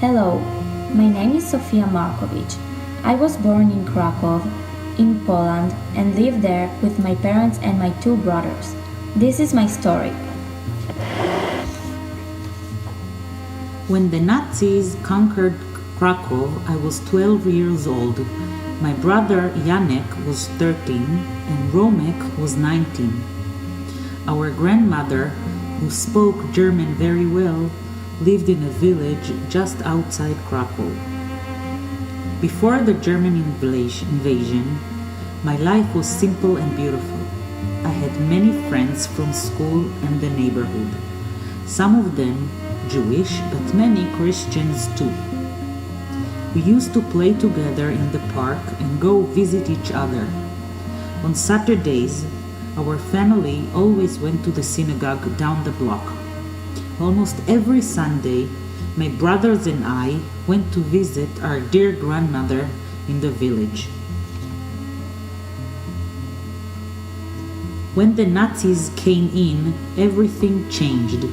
Hello, my name is Sofia Markovich. I was born in Krakow, in Poland, and lived there with my parents and my two brothers. This is my story. When the Nazis conquered Krakow, I was 12 years old. My brother Janek was 13 and Romek was 19. Our grandmother, who spoke German very well, lived in a village just outside Krakow. Before the German invasion, my life was simple and beautiful. I had many friends from school and the neighborhood. Some of them Jewish, but many Christians too. We used to play together in the park and go visit each other. On Saturdays, our family always went to the synagogue down the block. Almost every Sunday, my brothers and I went to visit our dear grandmother in the village. When the Nazis came in, everything changed.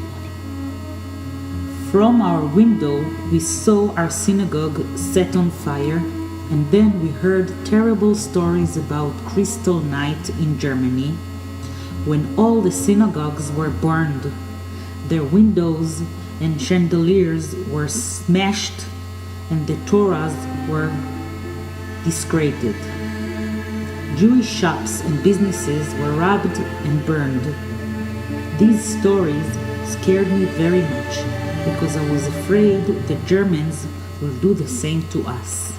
From our window, we saw our synagogue set on fire, and then we heard terrible stories about Kristal Nacht in Germany, when all the synagogues were burned. Their windows and chandeliers were smashed and the Torahs were discredited. Jewish shops and businesses were robbed and burned. These stories scared me very much because I was afraid the Germans will do the same to us.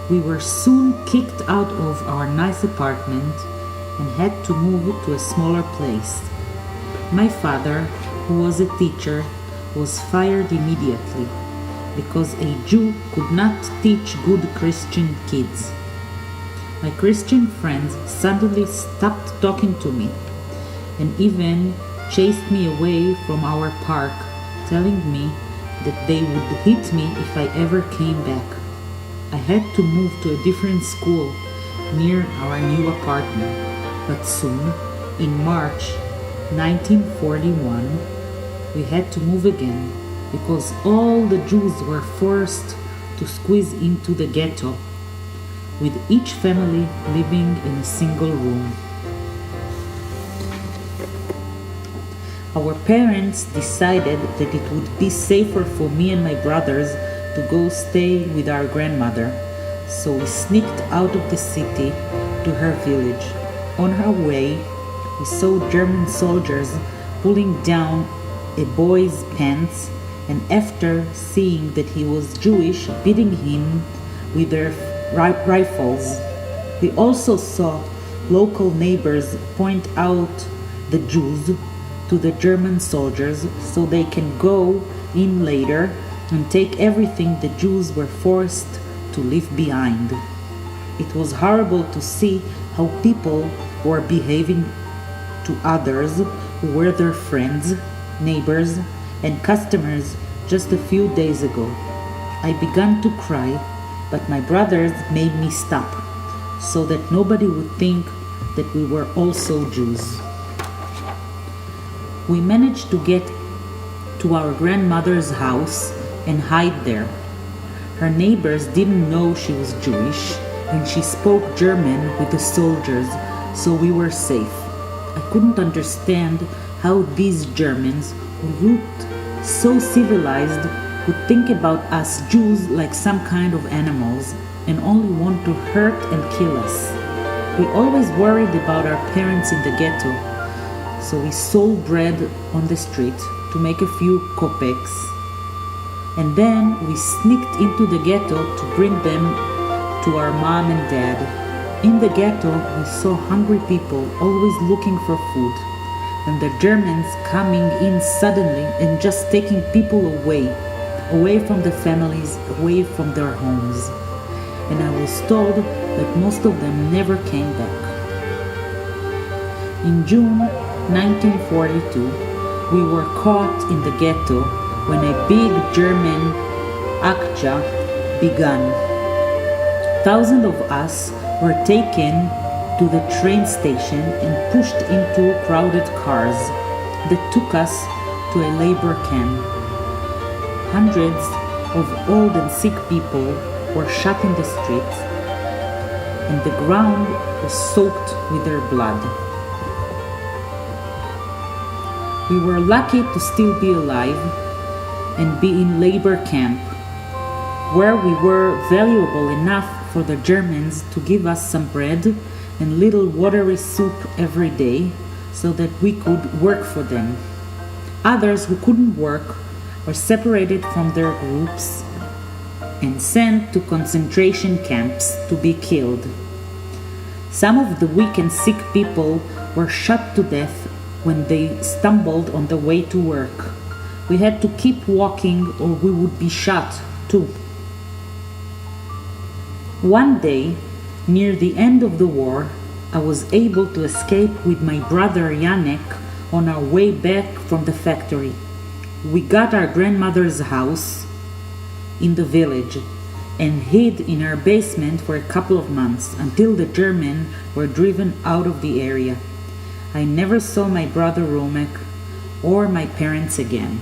We were soon kicked out of our nice apartment and had to move to a smaller place. My father, who was a teacher, was fired immediately because a Jew could not teach good Christian kids. My Christian friends suddenly stopped talking to me and even chased me away from our park, telling me that they would hit me if I ever came back. I had to move to a different school near our new apartment, but soon, in March 1941, we had to move again because all the Jews were forced to squeeze into the ghetto, with each family living in a single room. Our parents decided that it would be safer for me and my brothers to go stay with our grandmother, so we sneaked out of the city to her village. On our way, we saw German soldiers pulling down a boy's pants, and after seeing that he was Jewish, beating him with their rifles. We also saw local neighbors point out the Jews to the German soldiers so they can go in later and take everything the Jews were forced to leave behind. It was horrible to see how people were behaving to others who were their friends, neighbors, and customers just a few days ago. I began to cry, but my brothers made me stop so that nobody would think that we were also Jews. We managed to get to our grandmother's house and hide there. Her neighbors didn't know she was Jewish, and she spoke German with the soldiers, so we were safe. I couldn't understand how these Germans, who looked so civilized, could think about us Jews like some kind of animals and only want to hurt and kill us. We always worried about our parents in the ghetto, so we sold bread on the street to make a few kopecks, and then we sneaked into the ghetto to bring them to our mom and dad. In the ghetto, we saw hungry people always looking for food, and the Germans coming in suddenly and just taking people away from the families, away from their homes. And I was told that most of them never came back. In June 1942, we were caught in the ghetto when a big German akcja began. Thousands of us were taken to the train station and pushed into crowded cars that took us to a labor camp. Hundreds of old and sick people were shot in the streets, and the ground was soaked with their blood. We were lucky to still be alive and be in labor camp, where we were valuable enough for the Germans to give us some bread and little watery soup every day so that we could work for them. Others who couldn't work were separated from their groups and sent to concentration camps to be killed. Some of the weak and sick people were shot to death when they stumbled on the way to work. We had to keep walking or we would be shot too. One day, near the end of the war, I was able to escape with my brother Janek on our way back from the factory. We got our grandmother's house in the village and hid in our basement for a couple of months until the Germans were driven out of the area. I never saw my brother Romek or my parents again.